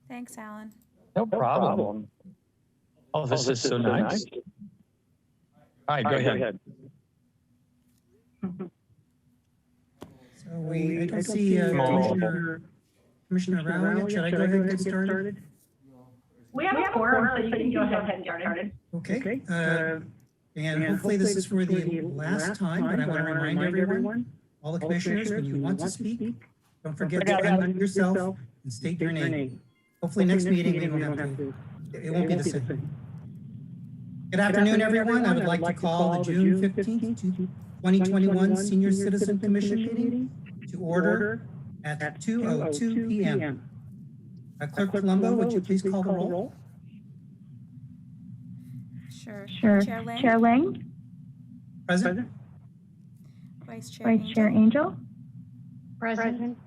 Thanks, Alan. No problem. Oh, this is so nice. All right, go ahead. So I don't see Commissioner Rao yet. Should I go ahead and get started? We have a quorum, so you can go ahead and get started. Okay. And hopefully this is for the last time, but I want to remind everyone, all the commissioners, when you want to speak, don't forget to unmute yourself and state your name. Hopefully next meeting we won't have to, it won't be the same. Good afternoon, everyone. I would like to call the June 15th, 2021 Senior Citizen Commission meeting to order at 2:02 p.m. Clerk Colombo, would you please call the roll? Sure. Chair Lang. Present. Vice Chair Angel. Present.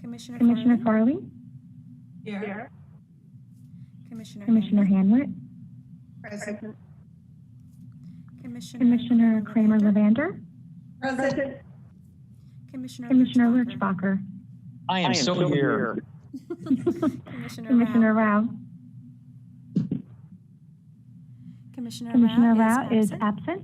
Commissioner Farley. Here. Commissioner Hamlet. Present. Commissioner Kramer-Levander. Present. Commissioner Lurchbacher. I am so here. Commissioner Rao. Commissioner Rao is absent.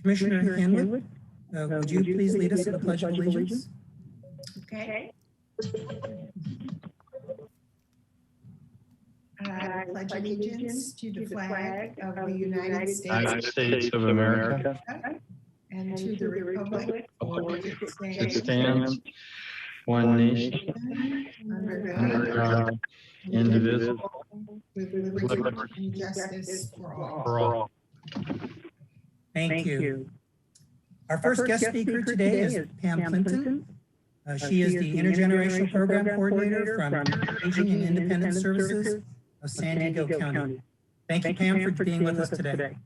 Commissioner Hamlet, would you please lead us in the Pledge of Allegiance? Okay. I pledge allegiance to the flag of the United States of America. and to the republic for which It stands one nation under God, indivisible, with liberty and justice for all. for all. Thank you. Our first guest speaker today is Pam Clinton. She is the Intergenerational Program Coordinator from Aging and Independent Services of San Diego County. Thank you, Pam, for being with us today.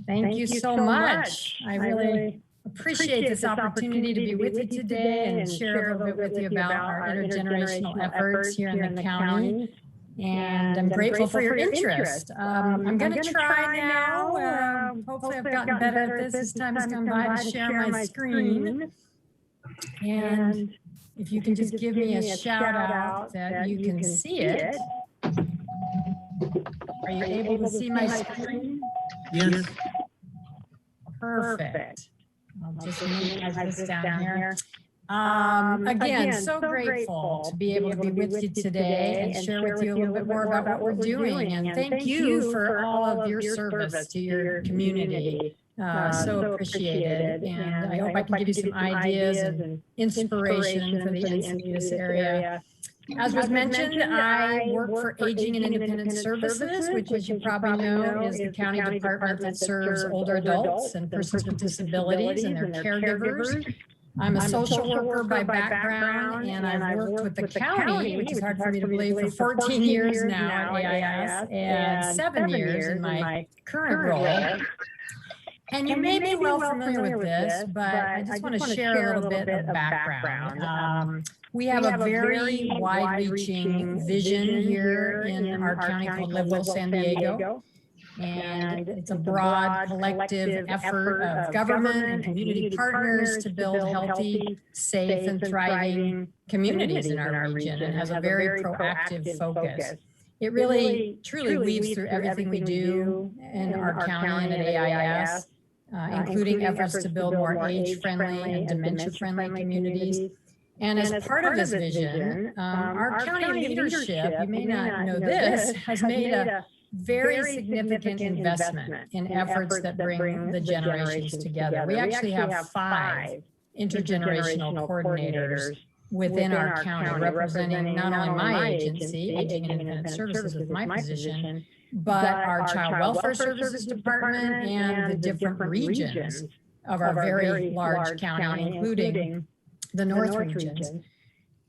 Thank you so much. I really appreciate this opportunity to be with you today and share a little bit with you about our intergenerational efforts here in the county. And I'm grateful for your interest. I'm going to try now. Hopefully I've gotten better at this as time has gone by to share my screen. And if you can just give me a shout out that you can see it. Are you able to see my screen? Yes. Perfect. I'll just minimize this down here. Again, so grateful to be able to be with you today and share with you a little bit more about what we're doing. And thank you for all of your service to your community. So appreciated. And I hope I can give you some ideas and inspiration for the Encinitas area. As was mentioned, I work for Aging and Independent Services, which, as you probably know, is the county department that serves older adults and persons with disabilities and their caregivers. I'm a social worker by background, and I've worked with the county, which is hard for me to believe, for 14 years now at AIS and 7 years in my current role. And you may be well familiar with this, but I just want to share a little bit of background. We have a very wide-reaching vision here in our county called Live Well San Diego. And it's a broad collective effort of government and community partners to build healthy, safe, and thriving communities in our region, and has a very proactive focus. It really, truly weaves through everything we do in our county and at AIS, including efforts to build more age-friendly and dementia-friendly communities. And as part of this vision, our county leadership, you may not know this, has made a very significant investment in efforts that bring the generations together. We actually have 5 intergenerational coordinators within our county, representing not only my agency, Aging and Independent Services with my position, but our Child Welfare Services Department and the different regions of our very large county, including the North regions.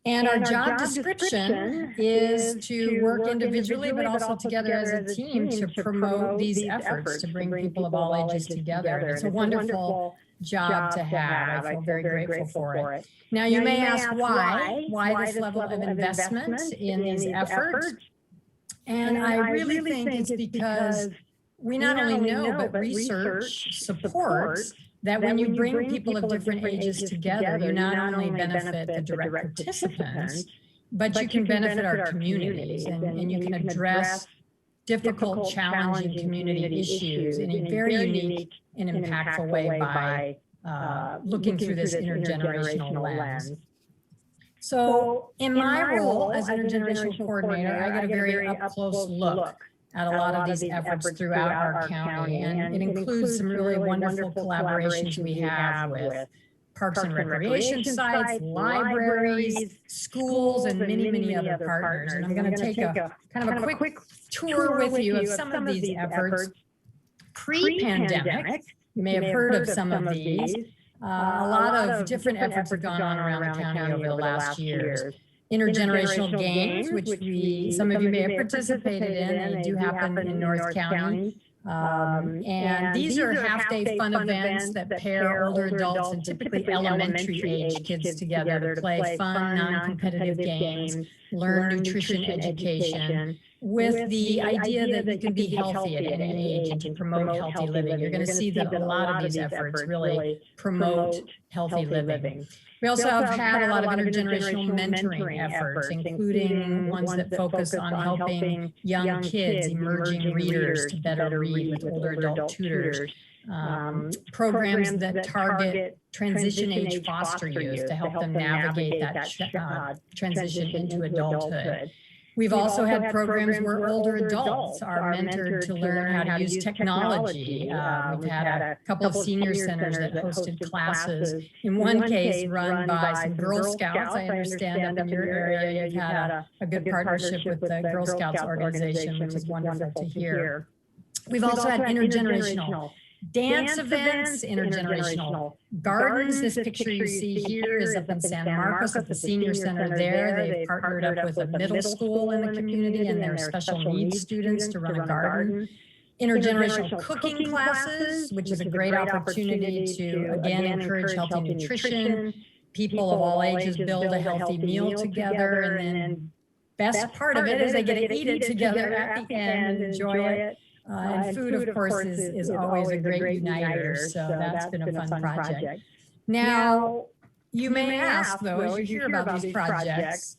And our job description is to work individually, but also together as a team to promote these efforts to bring people of all ages together. And it's a wonderful job to have. I feel very grateful for it. Now, you may ask why this level of investment in these efforts. And I really think it's because we not only know, but research supports that when you bring people of different ages together, you not only benefit the direct participants, but you can benefit our communities and you can address difficult, challenging community issues in a very unique and impactful way by looking through this intergenerational lens. So in my role as intergenerational coordinator, I get a very up-close look at a lot of these efforts throughout our county, and it includes some really wonderful collaborations we have with parks and recreation sites, libraries, schools, and many other partners. And I'm going to take a kind of a quick tour with you of some of these efforts. Pre-pandemic, you may have heard of some of these. A lot of different efforts have gone on around the county over the last years. Intergenerational games, which some of you may have participated in, and they do happen in North County. And these are half-day fun events that pair older adults and typically elementary age kids together to play fun, non-competitive games, learn nutrition education, with the idea that you can be healthy at any age and to promote healthy living. You're going to see that a lot of these efforts really promote healthy living. We also have had a lot of intergenerational mentoring efforts, including ones that focus on helping young kids, emerging readers, to better read with older adult tutors. Programs that target transition age foster youth to help them navigate that transition into adulthood. We've also had programs where older adults are mentored to learn how to use technology. We've had a couple of senior centers that hosted classes, in one case run by some Girl Scouts. I understand up in your area you've had a good partnership with the Girl Scouts organization, which is wonderful to hear. We've also had intergenerational dance events, intergenerational gardens. This picture you see here is up in San Marcos at the senior center there. They've partnered up with a middle school in the community and their special needs students to run a garden. Intergenerational cooking classes, which is a great opportunity to, again, encourage healthy nutrition. People of all ages build a healthy meal together, and then best part of it is they get to eat it together at the end and enjoy it. And food, of course, is always a great uniter, so that's been a fun project. Now, you may ask, though, as you hear about these projects,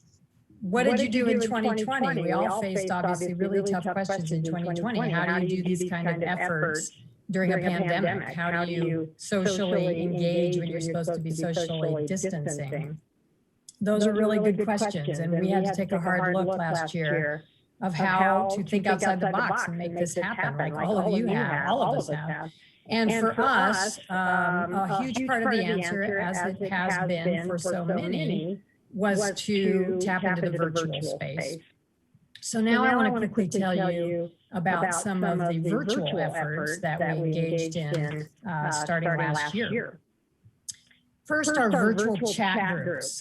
what did you do in 2020? We all faced, obviously, really tough questions in 2020. How do you do these kind of efforts during a pandemic? How do you socially engage when you're supposed to be socially distancing? Those are really good questions, and we had to take a hard look last year of how to think outside the box and make this happen, like all of you have, all of us have. And for us, a huge part of the answer, as it has been for so many, was to tap into the virtual space. So now I want to quickly tell you about some of the virtual efforts that we engaged in starting last year. First, our virtual chat groups.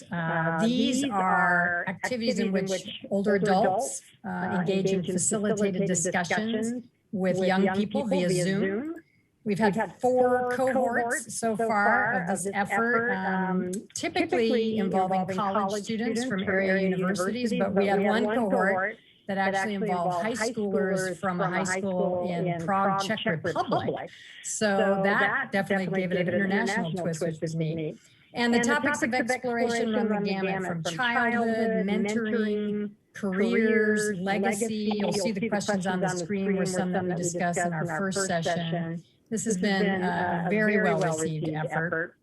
These are activities in which older adults engage in facilitated discussions with young people via Zoom. We've had 4 cohorts so far of this effort, typically involving college students from area universities, but we had one cohort that actually involved high schoolers from a high school in Prague, Czech Republic. So that definitely gave it an international twist, which was neat. And the topics of exploration run the gamut from childhood, mentoring, careers, legacy. You'll see the questions on the screen were some that we discussed in our first session. This has been a very well-received effort.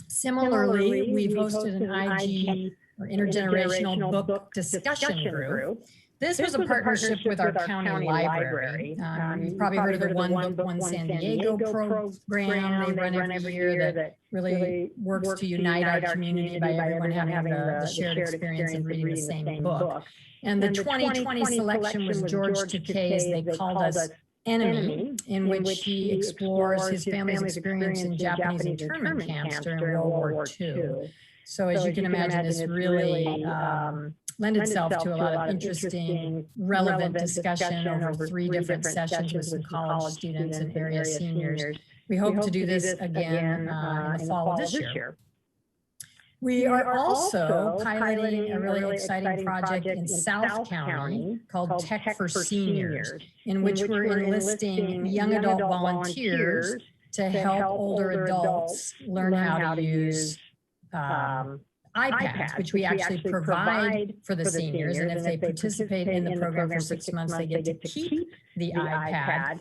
Similarly, we've hosted an IG, or intergenerational book discussion group. This was a partnership with our county library. You've probably heard of the One Book, One San Diego program they run every year that really works to unite our community by everyone having the shared experience of reading the same book. And the 2020 selection was George Takei's They Called Us Enemy, in which he explores his family's experience in Japanese internment camps during World War II. So as you can imagine, this really lend itself to a lot of interesting, relevant discussion over 3 different sessions with some college students and area seniors. We hope to do this again in the fall of this year. We are also piloting a really exciting project in South County called Tech for Seniors, in which we're enlisting young adult volunteers to help older adults learn how to use iPads, which we actually provide for the seniors. And if they participate in the program for 6 months, they get to keep the iPad.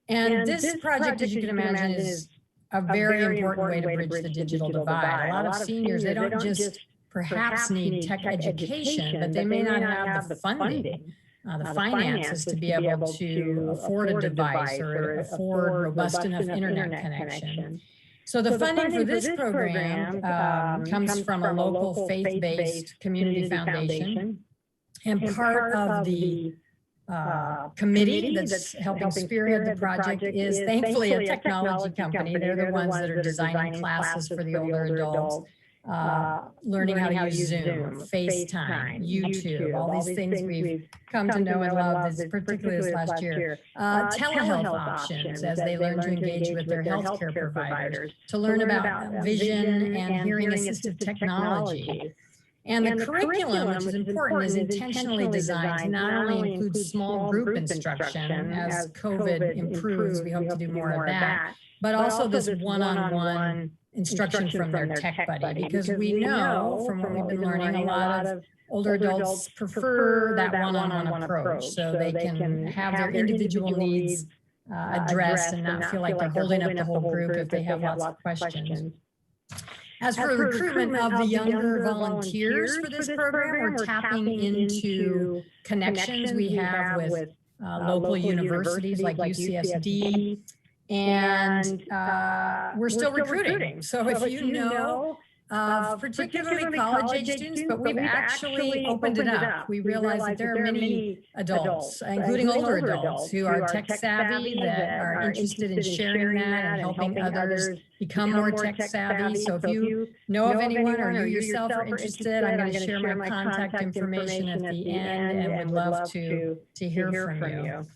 And this project, as you can imagine, is a very important way to bridge the digital divide. A lot of seniors, they don't just perhaps need tech education, but they may not have the funding, the finances to be able to afford a device or afford robust enough internet connection. So the funding for this program comes from a local faith-based community foundation, and part of the committee that's helping spearhead the project is thankfully a technology company. They're the ones that are designing classes for the older adults, learning how to use Zoom, FaceTime, YouTube, all these things we've come to know and love, particularly this last year. Telehealth options as they learn to engage with their healthcare providers, to learn about vision and hearing assistive technology. And the curriculum, which is important, is intentionally designed to not only include small group instruction. As COVID improves, we hope to do more of that, but also this one-on-one instruction from their tech buddy, because we know from what we've been learning, a lot of older adults prefer that one-on-one approach, so they can have their individual needs addressed and not feel like they're holding up the whole group if they have lots of questions. As for the recruitment of the younger volunteers for this program, we're tapping into connections we have with local universities like UCSD, and we're still recruiting. So if you know of particularly college-age students, but we've actually opened it up. We realize that there are many adults, including older adults, who are tech-savvy, that are interested in sharing that and helping others become more tech-savvy. So if you know of anyone or you yourself are interested, I'm going to share my contact information at the end, and would love to hear from you.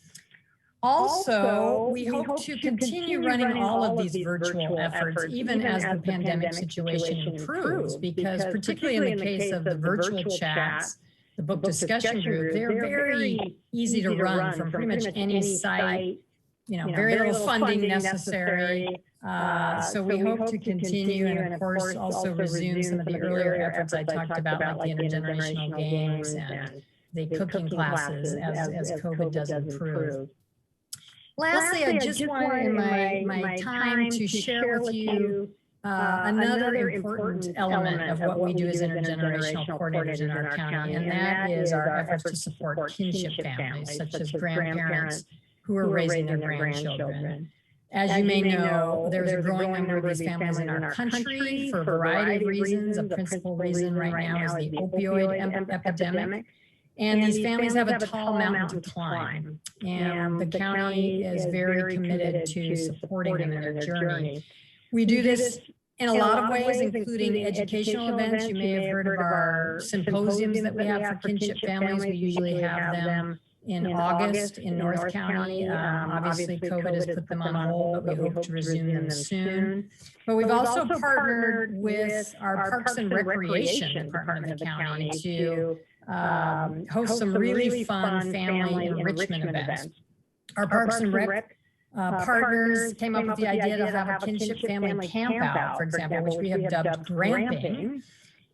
Also, we hope to continue running all of these virtual efforts, even as the pandemic situation improves, because particularly in the case of the virtual chats, the book discussion group, they're very easy to run from pretty much any site, very little funding necessary. So we hope to continue, and of course also resume some of the earlier efforts I talked about, like the intergenerational games and the cooking classes as COVID does improve. Lastly, I just wanted in my time to share with you another important element of what we do as intergenerational coordinators in our county, and that is our efforts to support kinship families, such as grandparents who are raising their grandchildren. As you may know, there's a growing number of these families in our country for a variety of reasons. A principal reason right now is the opioid epidemic. And these families have a tall mountain to climb, and the county is very committed to supporting them in their journey. We do this in a lot of ways, including educational events. You may have heard of our symposiums that we have for kinship families. We usually have them in August in North County. Obviously, COVID has put them on hold, but we hope to resume them soon. But we've also partnered with our Parks and Recreation Department of the county to host some really fun family enrichment events. Our Parks and Rec partners came up with the idea to have a kinship family camp out, for example, which we have dubbed Gramping.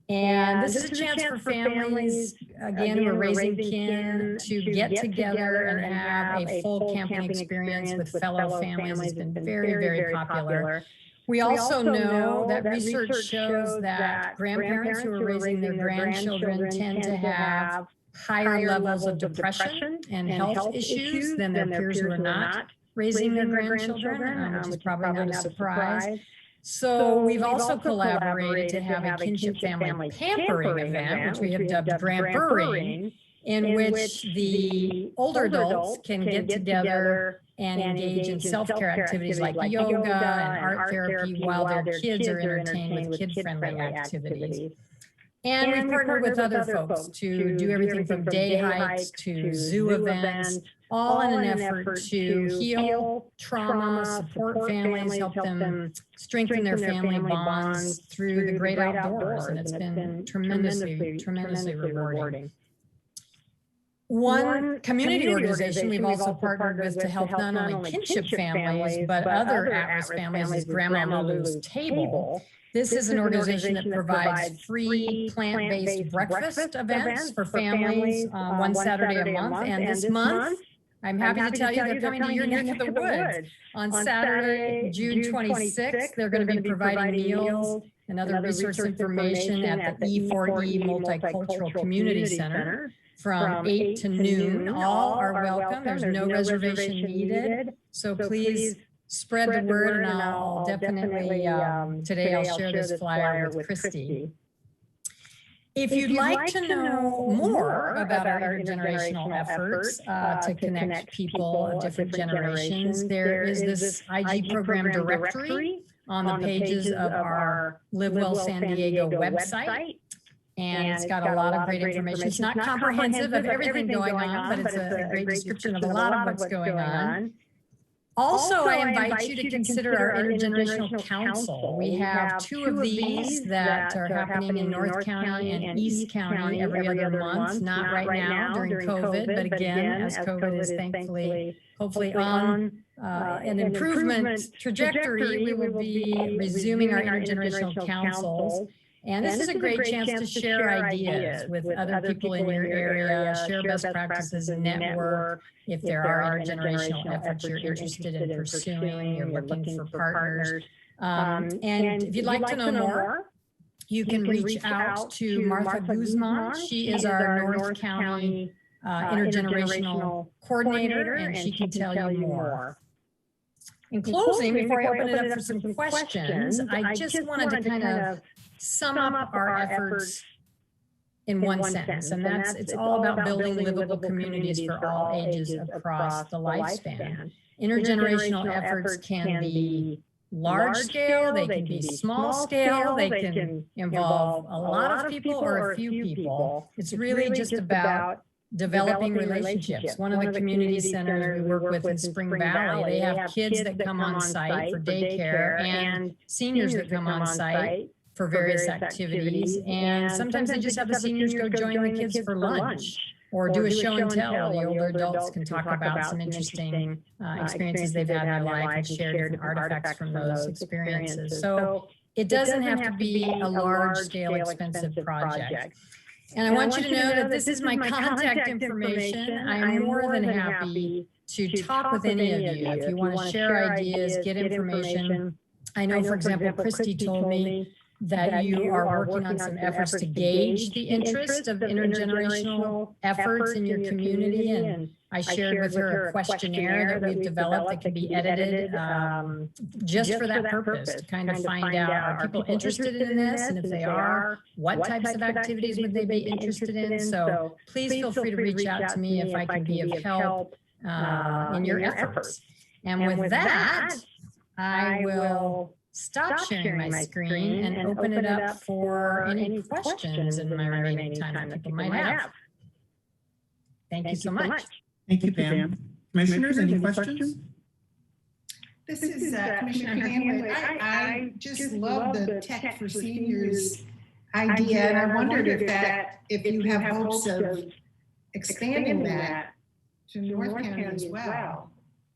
And this is a chance for families, again, who are raising kin, to get together and have a full camping experience with fellow families. It's been very, very popular. We also know that research shows that grandparents who are raising their grandchildren tend to have higher levels of depression and health issues than their peers who are not raising their grandchildren, which is probably not a surprise. So we've also collaborated to have a kinship family pampering event, which we have dubbed Grandpering, in which the older adults can get together and engage in self-care activities like yoga and art therapy while their kids are entertained with kid-friendly activities. And we've partnered with other folks to do everything from day hikes to zoo events, all in an effort to heal trauma, support families, help them strengthen their family bonds through the great outdoors. And it's been tremendously rewarding. One community organization we've also partnered with to help not only kinship families, but other at-risk families is Grandma Lulu's Table. This is an organization that provides free plant-based breakfast events for families one Saturday a month. And this month, I'm happy to tell you they're coming to your neck of the woods. On Saturday, June 26th, they're going to be providing meals and other resource information at the E4E Multicultural Community Center from 8 to noon. All are welcome. There's no reservation needed. So please spread the word, and I'll definitely, today I'll share this flyer with Christy. If you'd like to know more about our intergenerational efforts to connect people of different generations, there is this IG program directory on the pages of our Live Well San Diego website. And it's got a lot of great information. It's not comprehensive of everything going on, but it's a great description of a lot of what's going on. Also, I invite you to consider our Intergenerational Council. We have 2 of these that are happening in North County and East County every other month, not right now during COVID, but again, as COVID is thankfully, hopefully on an improvement trajectory, we will be resuming our Intergenerational Councils. And this is a great chance to share ideas with other people in your area, share best practices, and network. If there are intergenerational efforts you're interested in pursuing, you're looking for partners. And if you'd like to know more, you can reach out to Martha Guzman. She is our North County Intergenerational Coordinator, and she can tell you more. In closing, before I open it up for some questions, I just wanted to kind of sum up our efforts in one sentence, and that's it's all about building livable communities for all ages across the lifespan. Intergenerational efforts can be large scale, they can be small scale, they can involve a lot of people or a few people. It's really just about developing relationships. One of the community centers we work with in Spring Valley, they have kids that come on site for daycare and seniors that come on site for various activities. And sometimes they just have the seniors go join the kids for lunch or do a show and tell. The older adults can talk about some interesting experiences they've had in their life and share different artifacts from those experiences. So it doesn't have to be a large scale, expensive project. And I want you to know that this is my contact information. I'm more than happy to talk with any of you. If you want to share ideas, get information. I know, for example, Christy told me that you are working on some efforts to gauge the interest of intergenerational efforts in your community. And I shared with her a questionnaire that we've developed that can be edited just for that purpose, to kind of find out, are people interested in this? And if they are, what types of activities would they be interested in? So please feel free to reach out to me if I can be of help in your efforts. And with that, I will stop sharing my screen and open it up for any questions in my remaining time that people might have. Thank you so much. Thank you, Pam. Commissioners, any questions? This is Commissioner Hanlon. I just love the Tech for Seniors idea, and I wondered if you have hopes of expanding that to North County as well.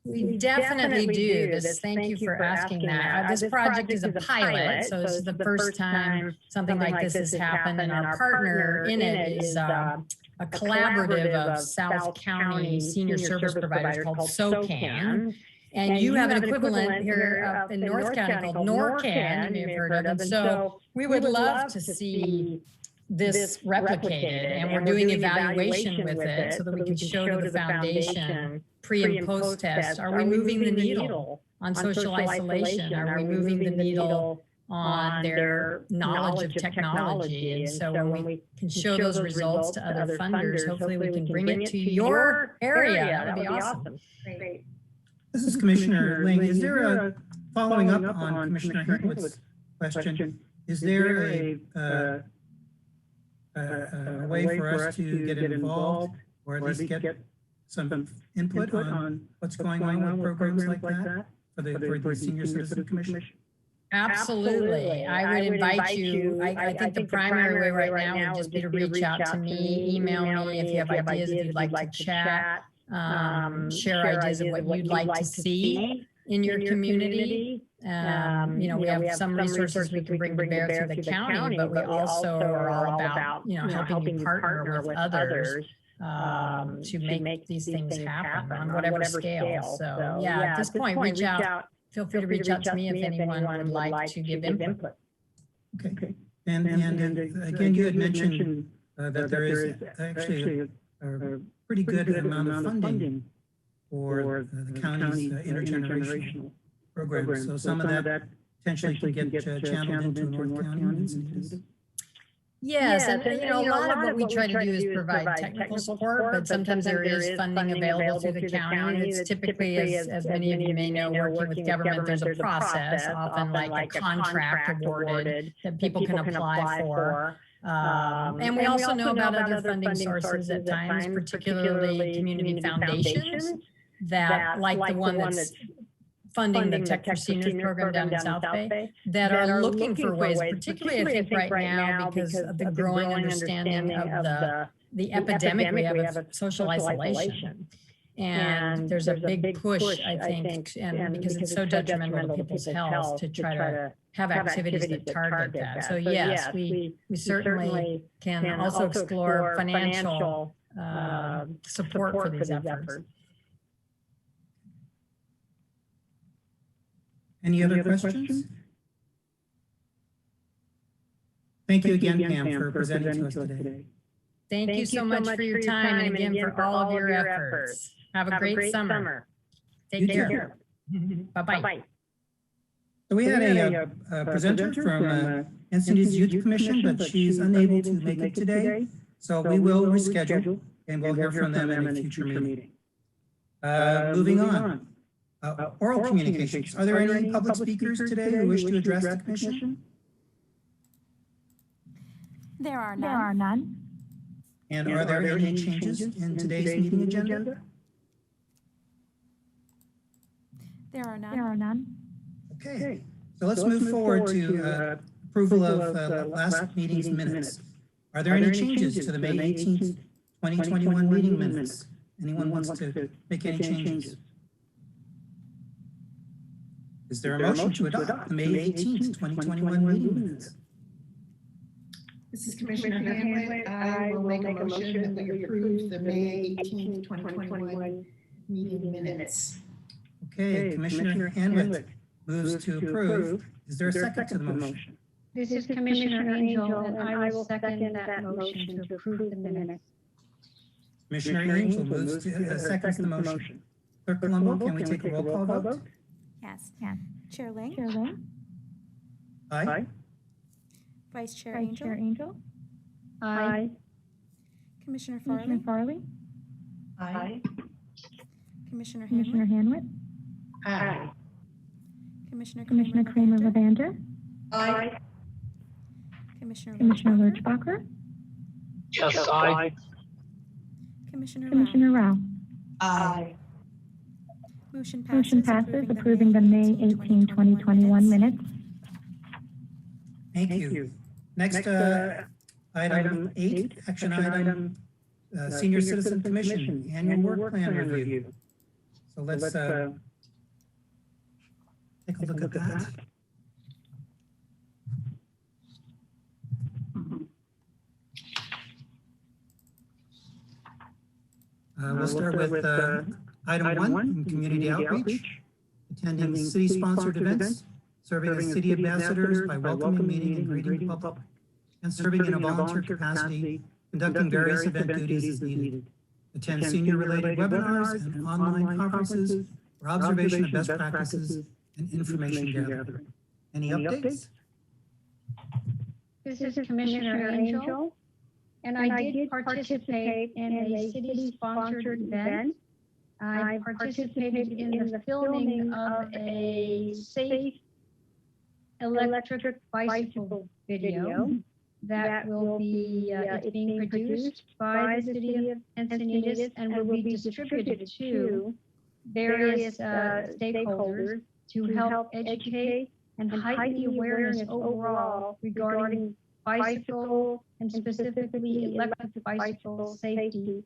We definitely do. Thank you for asking that. This project is a pilot, so this is the first time something like this has happened, and our partner in it is a collaborative of South County senior service providers called SOCAN. And you have an equivalent here up in North County called NORCAN, you may have heard of them. So we would love to see this replicated, and we're doing evaluation with it so that we can show to the foundation pre and post test. Are we moving the needle on social isolation? Are we moving the needle on their knowledge of technology? And so when we can show those results to other funders, hopefully we can bring it to your area. That would be awesome. Great. This is Commissioner Ling. Is there a, following up on Commissioner Haywood's question, is there a way for us to get involved or at least get some input on what's going on with programs like that for the Senior Citizen Commission? Absolutely. I would invite you. I think the primary way right now would just be to reach out to me, email me if you have ideas, if you'd like to chat, share ideas of what you'd like to see in your community. We have some resources we can bring to bear through the county, but we also are all about, helping you partner with others to make these things happen on whatever scale. So yeah, at this point, reach out. Feel free to reach out to me if anyone would like to give input. Okay. And again, you had mentioned that there is actually a pretty good amount of funding for the county's intergenerational program. So some of that potentially could get channeled into North County and Encinitas. Yes, and a lot of what we try to do is provide technical support, but sometimes there is funding available through the county. It's typically, as many of you may know, working with government, there's a process, often like a contract awarded that people can apply for. And we also know about other funding sources at times, particularly community foundations that, like the one that's funding the Tech for Seniors program down in South Bay, that are looking for ways, particularly I think right now because of the growing understanding of the epidemic we have of social isolation. And there's a big push, I think, and because it's so detrimental to people's health, to try to have activities that target that. So yes, we certainly can also explore financial support for these efforts. Any other questions? Thank you again, Pam, for presenting to us today. Thank you so much for your time and again for all of your efforts. Have a great summer. Take care. Bye-bye. So we had a presenter from Encinitas Youth Commission, but she's unable to make it today. So we will reschedule and we'll hear from them in a future meeting. Moving on. Oral communications. Are there any public speakers today who wish to address the commission? There are none. There are none. And are there any changes in today's meeting agenda? There are none. There are none. Okay, so let's move forward to approval of last meeting's minutes. Are there any changes to the May 18th, 2021 meeting minutes? Anyone wants to make any changes? Is there a motion to adopt the May 18th, 2021 meeting minutes? This is Commissioner Hanley. I will make a motion that we approve the May 18th, 2021 meeting minutes. Okay, Commissioner Hanley moves to approve. Is there a second to the motion? This is Commissioner Angel, and I will second that motion to approve the minutes. Commissioner Angel moves to seconds the motion. Clerk Colombo, can we take a roll call vote? Yes. Yes. Chair Ling, Chair Lynn? Aye. Vice Chair Vice Angel, Chair Angel? Aye. Commissioner Commissioner Farley, Farley? Aye. Commissioner Commissioner Hanley, Hanwit? Aye. Commissioner Commissioner Kramer Kramer-Levander? Aye. Commissioner Commissioner Lurchbacher, Lurchbacher? Yes, aye. Commissioner Rao. Commissioner Rao? Aye. Motion passes approving the May 18, 2021 minutes. Thank you. Next, item 8, action item, Senior Citizen Commission, annual work plan review. So let's take a look at that. We'll start with item 1, community outreach, attending city-sponsored events, serving as city ambassadors by welcoming, meeting, and greeting the public, and serving in a volunteer capacity, conducting various event duties as needed. Attend senior-related webinars and online conferences for observation of best practices and information gathering. Any updates? This is Commissioner Angel, and I did participate in a city-sponsored event. I participated in the filming of a safe electric bicycle video. that will be, it's being produced by the city of Encinitas and will be distributed to various stakeholders to help educate and heighten the awareness overall regarding bicycle and specifically electric bicycle safety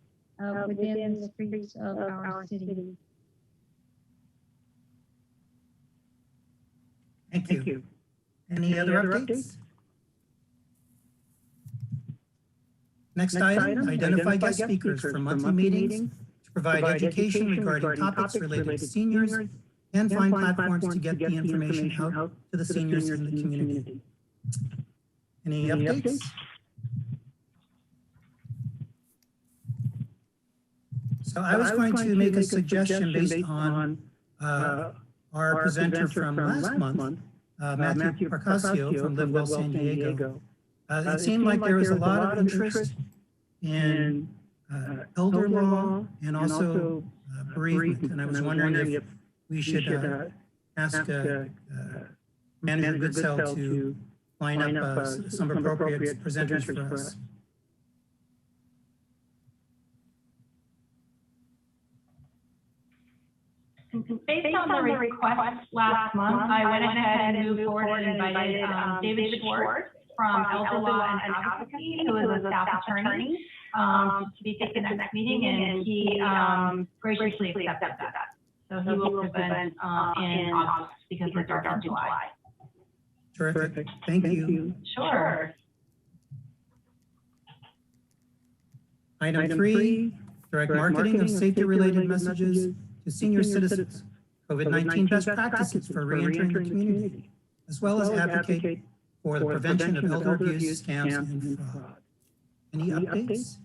within the streets of our city. Thank you. Any other updates? Next item, identify guest speakers for monthly meetings to provide education regarding topics related to seniors and find platforms to get the information out to the seniors in the community. Any updates? So I was going to make a suggestion based on our presenter from last month, Matthew Parcasio from Live Well San Diego. It seemed like there was a lot of interest in elder law and also bereavement. And I was wondering if we should ask Manager Goodsell to line up some appropriate presenters for us. Based on the request last month, I went ahead and moved forward and invited David Schwartz from Elder Law and Advocacy, who is a staff attorney, to be at the next meeting, and he graciously accepted that. So he will present in August because we're starting in July. Terrific. Thank you. Sure. Item 3, direct marketing of safety-related messages to senior citizens, COVID-19 best practices for re-entering the community, as well as advocate for the prevention of elder abuse, scams, and fraud. Any updates?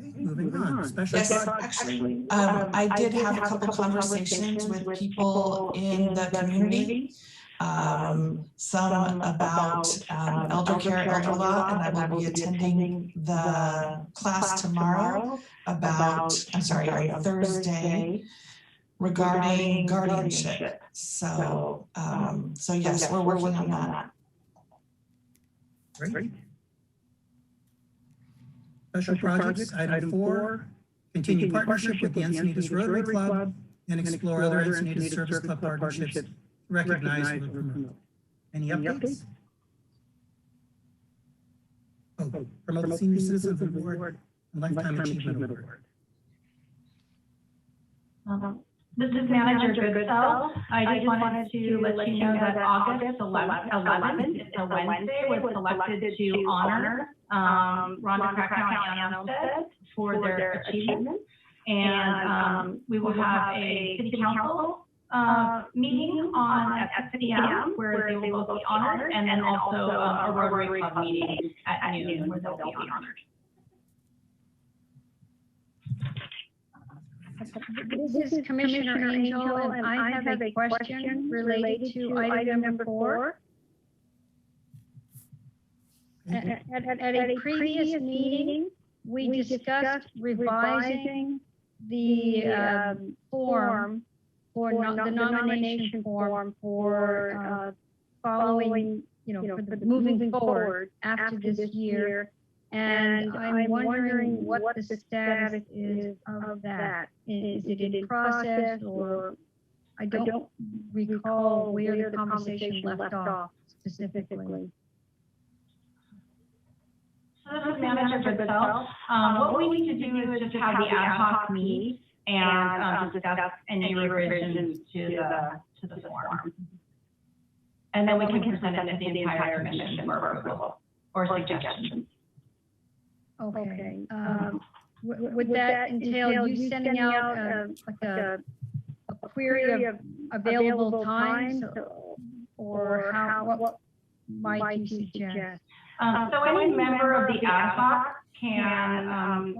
Okay, moving on. Special Yes, projects. actually, I did have a couple conversations with people in the community. Some about elder care, elder law, and I will be attending the class tomorrow about, Thursday, regarding guardianship. So yes, we're working on that. Great. Special projects, item 4, continue partnership with the Encinitas Rotary Club and explore other Encinitas Service Club partnerships to recognize and promote. Any updates? Oh, promote the Senior Citizens Award and Lifetime Achievement Award. This is Manager Goodsell. I just wanted to let you know that August 11th, it's a Wednesday, was selected to honor Rhonda Cracknell and Elmstead for their achievements. And we will have a city council meeting at 6 p.m. where they will both be honored, and then also a Rotary Club meeting at noon where they'll be honored. This is Commissioner Angel, and I have a question related to item number 4. At a previous meeting, we discussed revising the form for the nomination form for following, for the moving forward after this year. And I'm wondering what the status is of that. Is it in process, or I don't recall where the conversation left off specifically. So this is Manager Goodsell. What we need to do is just have the ad hoc meet and discuss any revisions to the form. And then we can present it to the entire commission for approval or suggestions. Okay. Would that entail you sending out a query of available times, or what might you suggest? So any member of the ad hoc can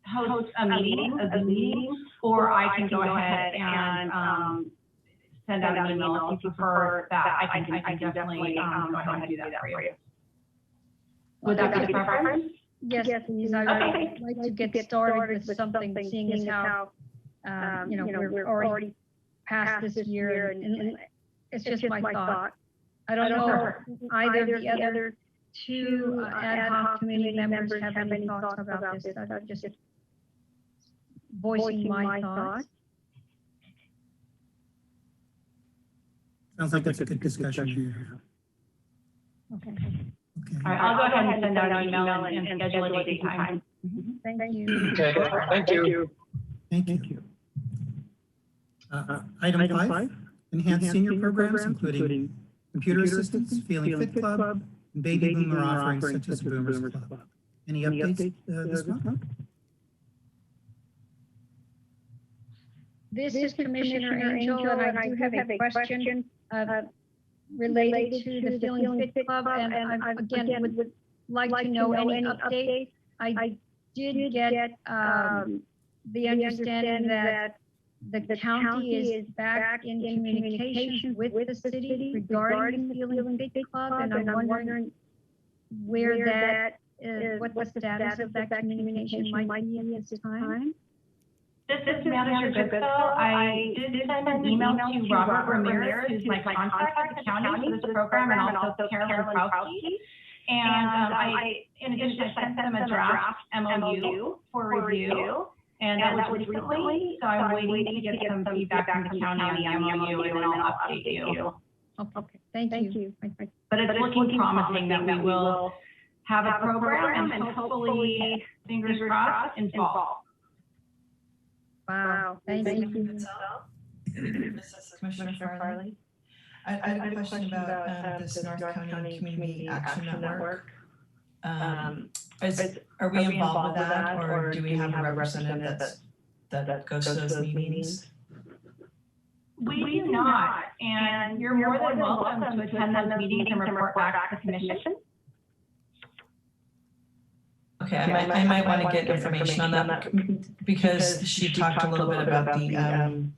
host a meeting, or I can go ahead and send out an email if you prefer that. I can definitely go ahead and do that for you. Would that be the preference? Yes, please. I'd like to get started with something, seeing as how, we're already past this year, and it's just my thought. I don't know if either of the other two ad hoc committee members have any thoughts about this. I'm just voicing my thoughts. Sounds like that's a good discussion. Okay. Okay. All right, I'll go ahead and send out an email and schedule a date and time. Thank you. Okay, thank you. Thank you. Item 5, enhance senior programs, including computer assistance, Feeling Fit Club, and baby boomer offerings such as Boomers Club. Any updates this month? This is Commissioner Angel, and I do have a question related to the Feeling Fit Club, and I again would like to know any update. I did get the understanding that the county is back in communication with the city regarding the Feeling Fit Club, and I'm wondering where that is, what the status of that communication might be at this time. This is Manager Goodell. I did send an email to Robert Ramirez, who's my contact at the county for this program, and also Carolyn Krauske. And in addition, I sent them a draft MOU for review, and that was recently. So I'm waiting to get some feedback from the county on the MOU, and then I'll update you. Okay, thank you. But it's looking promising that we will have a program, and hopefully, fingers crossed, in fall. Wow, thank you. This is Commissioner Farley. I have a question about this North County Community Action Network. Are we involved with that, or do we have a representative that goes to those meetings? We do not, and you're more than welcome to attend those meetings and report back to the commission. Okay, I might want to get information on that because she talked a little bit about the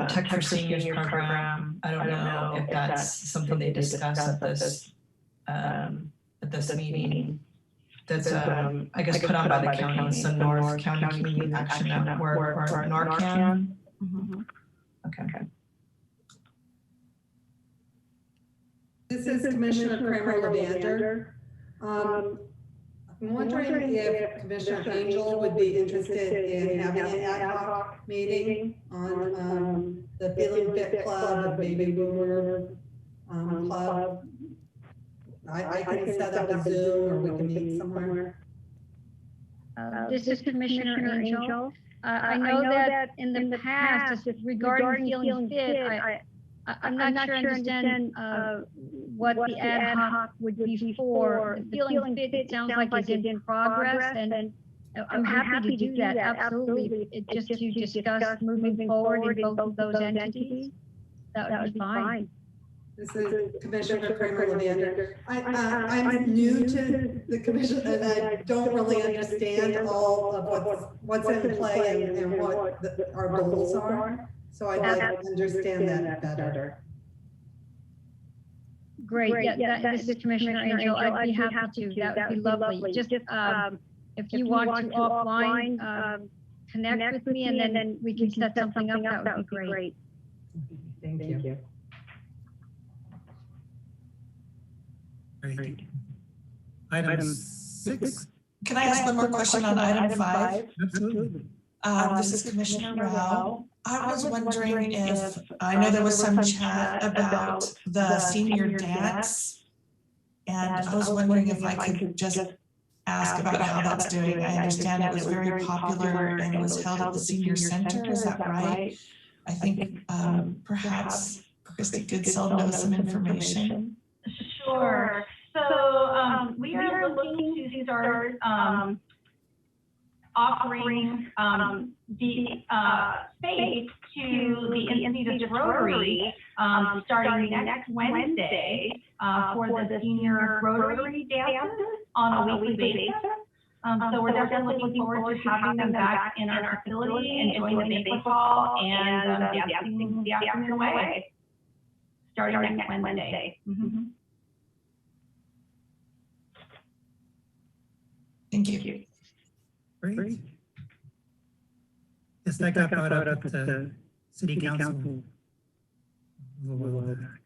Tech for Seniors program. I don't know if that's something they discuss at this meeting. That's I guess put on by the county. So North County Community Action Network, or NORCAN. Okay. This is Commissioner Kramer Levander. I'm wondering if Commissioner Angel would be interested in having an ad hoc meeting on the Feeling Fit Club, the Baby Boomer Club. I can set up a Zoom, or we can meet somewhere. This is Commissioner Angel. I know that in the past, regarding Feeling Fit, I'm not sure I understand what the ad hoc would be for. The Feeling Fit sounds like it's in progress, and I'm happy to do that, absolutely. It just to discuss moving forward in both of those entities, that would be fine. This is Commissioner Kramer Levander. I'm new to the commission, and I don't really understand all of what's in play and what our goals are. So I'd like to understand that better. Great, yeah, this is Commissioner Angel. I'd be happy to. That would be lovely. Just if you want to offline connect with me, and then we can set something up, that would be great. Thank you. Great. Item 6. Can I ask one more question on item 5? Absolutely. This is Commissioner Rao. I was wondering if, I know there was some chat about the senior dance, and I was wondering if I could just ask about how that's doing. I understand it was very popular and it was held at the senior center, is that right? I think perhaps Christy Goodsell knows some information. Sure. So we are looking to start offering the space to the Encinitas Rotary starting next Wednesday for the senior Rotary dances on a weekly basis. So we're definitely looking forward to having them back in our facility, enjoying the banquet hall, and dancing the afternoon away, starting next Wednesday. Thank you. Great. Yes, that got brought up at the City Council. A little while back.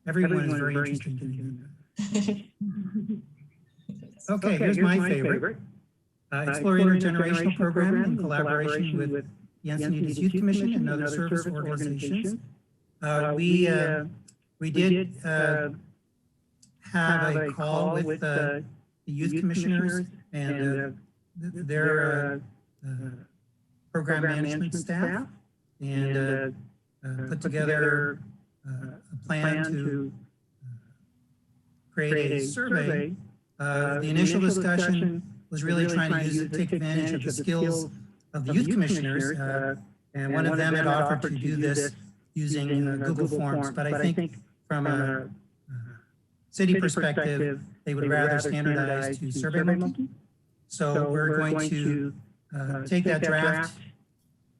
So everyone is very interested in doing that. Okay, here's my favorite. Explore intergenerational program in collaboration with the Encinitas Youth Commission and other service organizations. We did have a call with the youth commissioners and their program management staff, and put together a plan to create a survey. The initial discussion was really trying to take advantage of the skills of the youth commissioners, and one of them had offered to do this using Google Forms, but I think from a city perspective, they would rather standardize to SurveyMonkey. So we're going to take that draft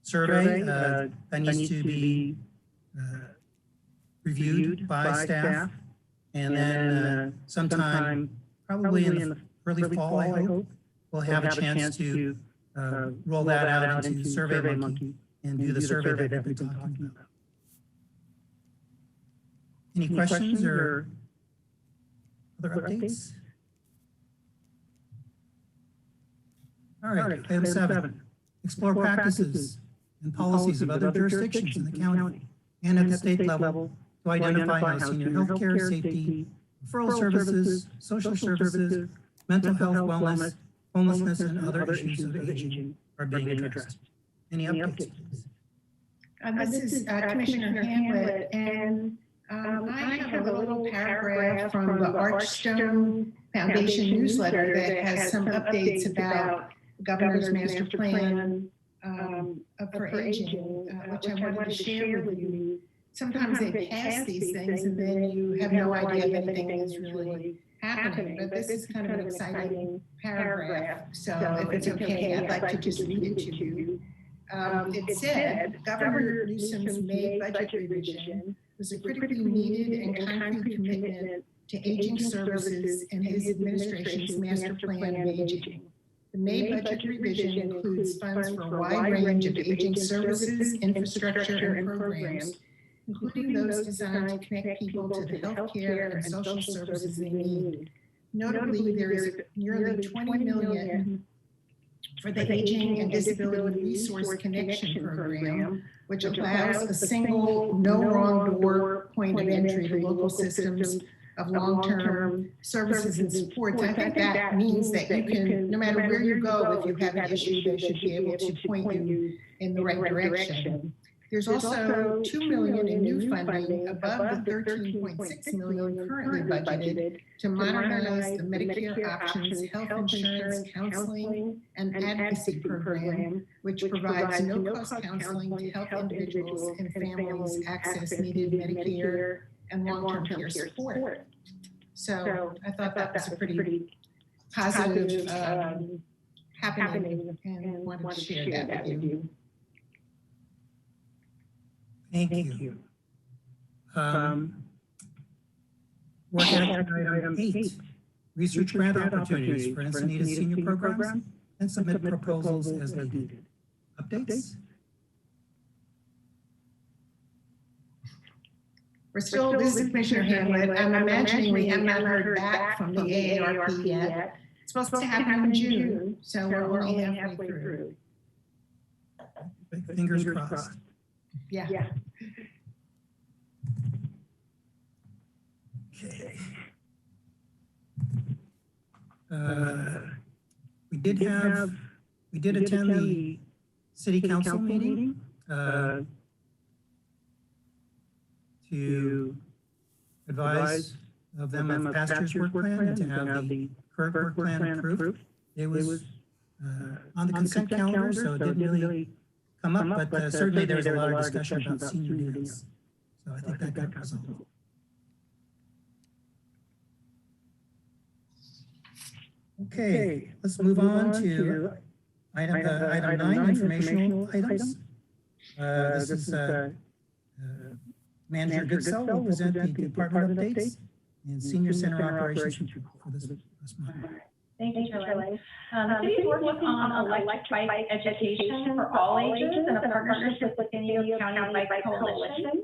survey that needs to be reviewed by staff, and then sometime probably in the early fall, I hope, we'll have a chance to roll that out into SurveyMonkey and do the survey that we've been talking about. Any questions or other updates? All right, item 7, explore practices and policies of other jurisdictions in the county and at the state level to identify how senior health care, safety, referral services, social services, mental health, wellness, homelessness, and other issues of aging are being addressed. Any updates, please? This is Commissioner Hamlet, and I have a little paragraph from the Archstone Foundation newsletter that has some updates about the Governor's Master Plan for Aging, which I wanted to share with you. Sometimes they pass these things and then you have no idea if anything is really happening, but this is kind of an exciting paragraph. So if it's okay, I'd like to just read it to you. It said, Governor Newsom's May budget revision was a critically needed and concrete commitment to aging services and his administration's master plan of aging. The May budget revision includes funds for a wide range of aging services, infrastructure, and programs, including those designed to connect people to the healthcare and social services they need. Notably, there is nearly $20 million for the Aging and Disability Resource Connection Program, which allows a single, no wrong door point of entry to local systems of long-term services and supports. I think that means that you can, no matter where you go, if you have an issue, they should be able to point you in the right direction. There's also $2 million in new funding above the $13.6 million currently budgeted to modernize the Medicare Options Health Insurance Counseling and Advocacy Program, which provides no-cost counseling to help individuals and families access needed Medicare and long-term care support. So I thought that was a pretty positive happening, and wanted to share that with you. Thank you. Work action item 8, research grant opportunities for Encinitas senior programs and submit proposals as needed. Updates? We're still, this is Commissioner Hamlet. I'm imagining we have not heard back from the AARP yet. It's supposed to happen in June, so we're only halfway through. Fingers crossed. Yeah. Okay. We did attend the city council meeting to advise of them of past year's work plan and to have the current work plan approved. It was on the consent calendar, so it didn't really come up, but certainly there was a lot of discussion about senior deals. So I think that got resolved. Okay, let's move on to item 9, informational items. This is Manager Goodsell will present the department updates and senior center operations report for this month. Thank you, Shirley. The city is working on electric bike education for all ages in a partnership with the San Diego County Bike Coalition.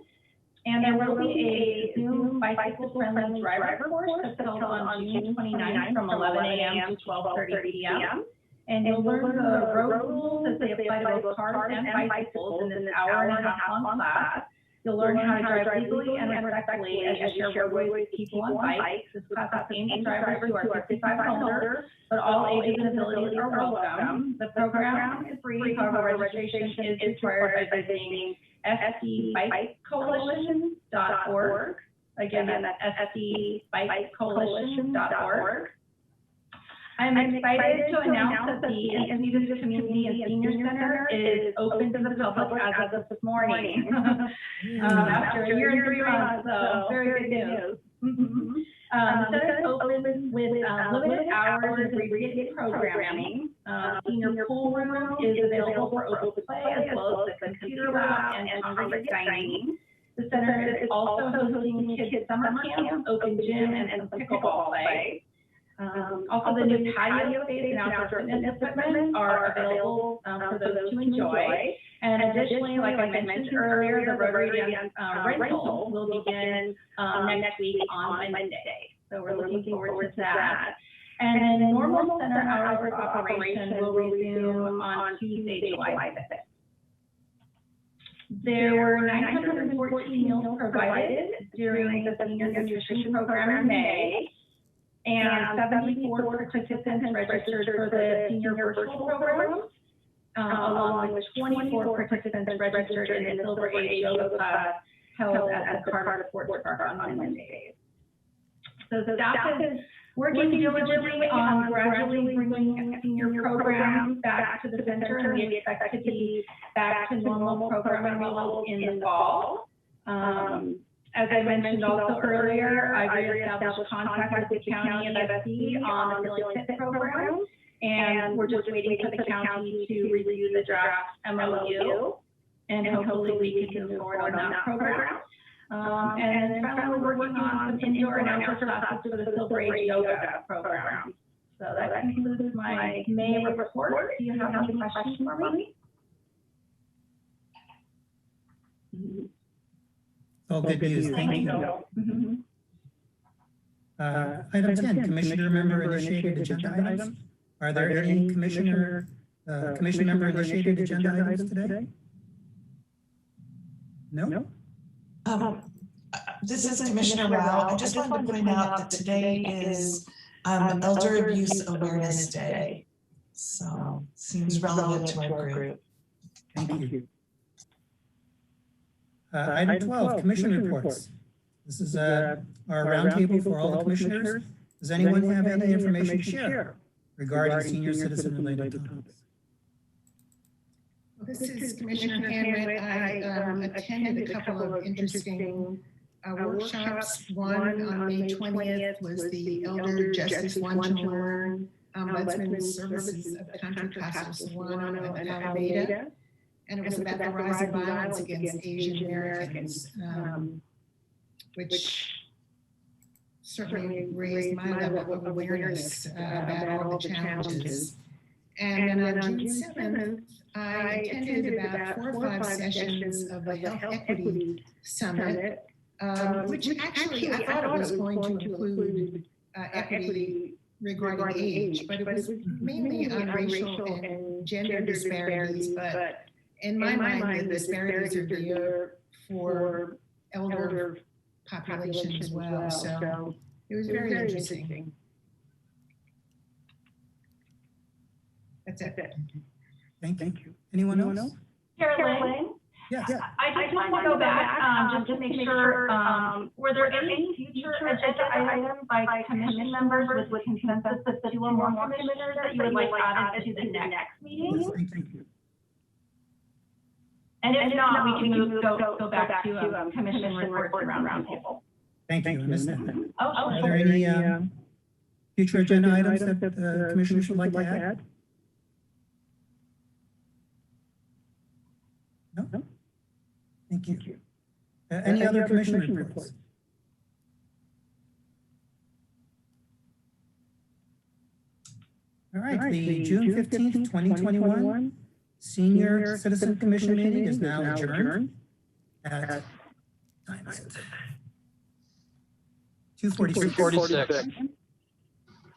And there will be a Zoom bicycle-friendly driver course that's held on June 29th from 11 a.m. to 12:30 p.m. And you'll learn the road rules as they apply to both cars and bicycles in this hour-and-a-half long class. You'll learn how to drive legally and respectfully as you share roadways with people on bikes. This class is aimed at drivers who are 55 and older, but all ages and abilities are welcome. The program is free, however, registration is required by visiting sdbikecoalition.org. Again, that's sdbikecoalition.org. I'm excited to announce that the Encinitas Community and Senior Center is open to the public as of this morning. After a year and 3 months, so very good news. The center is open with limited hours and abbreviated programming. Senior pool room is available for open play as well as the computer lab and congregate dining. The center is also hosting kids summer camp, open gym, and some pickleball play. Also, the new patio space and outdoor fitness equipment are available for those to enjoy. And additionally, like I mentioned earlier, the Rotary rental will begin next week on Monday. So we're looking forward to that. And then normal center hours of operation will resume on Tuesday, July 5th. There were 914 meals provided during the senior nutrition program in May. And 74 participants registered for the senior virtual program, along with 24 participants registered in the Silver Age yoga class held at the Carter Sports Park on Mondays. So staff is working diligently on gradually bringing senior programs back to the center, and we expect to be back to normal programming levels in the fall. As I mentioned also earlier, I've reestablished contact with the county and FSC on the Filling Fit program, and we're just waiting for the county to review the draft MOU, and hopefully we can move forward on that program. And then finally, we're working on some indoor and outdoor classes for the Silver Age yoga program. So that concludes my May report. Do you have any questions for me? All good news, thank you. Item 10, Commissioner Member Initiated Agenda Items. Are there any Commission Member Initiated Agenda Items today? No? This is Commissioner Rao. I just wanted to point out that today is Elder Abuse Awareness Day. So seems relevant to our group. Thank you. Item 12, Commission Reports. This is our roundtable for all the commissioners. Does anyone have any information to share regarding senior citizen related topics? This is Commissioner Hanway. I attended a couple of interesting workshops. One on May 20th was the Elder Justice Want to Learn Ombudsman Services of Contra Costa Solano and Alameda. And it was about the rise of violence against Asian Americans, which certainly raised my level of awareness about all the challenges. And then on June 7th, I attended about 4 or 5 sessions of the Health Equity Summit, which actually I thought it was going to include equity regarding age, but it was mainly on racial and gender disparities, but in my mind, the disparities are there for elder population as well. So it was very interesting. That's it. Thank you. Anyone else? Carolyn? Yes. I just want to go back just to make sure, were there any future agenda items by commission members with consensus of 2 or more commissioners that you would like added to the next meeting? Yes, thank you. And if not, we can go back to commission reports around roundtable. Thank you. I missed that. Oh, Are there any future agenda items that commissioners would like to add? No? Thank you. Any other commission reports? All right, the June 15th, 2021 Senior Citizen Commission meeting is now adjourned at 2:46. 2:46.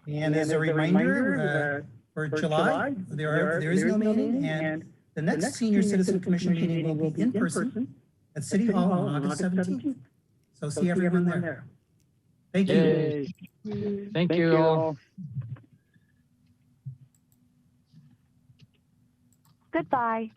And as a reminder, for July, there is no meeting, and the next Senior Citizen Commission meeting will be in person at City Hall on August 17th. So see everyone there. Thank you. Yay. Thank you all. Goodbye.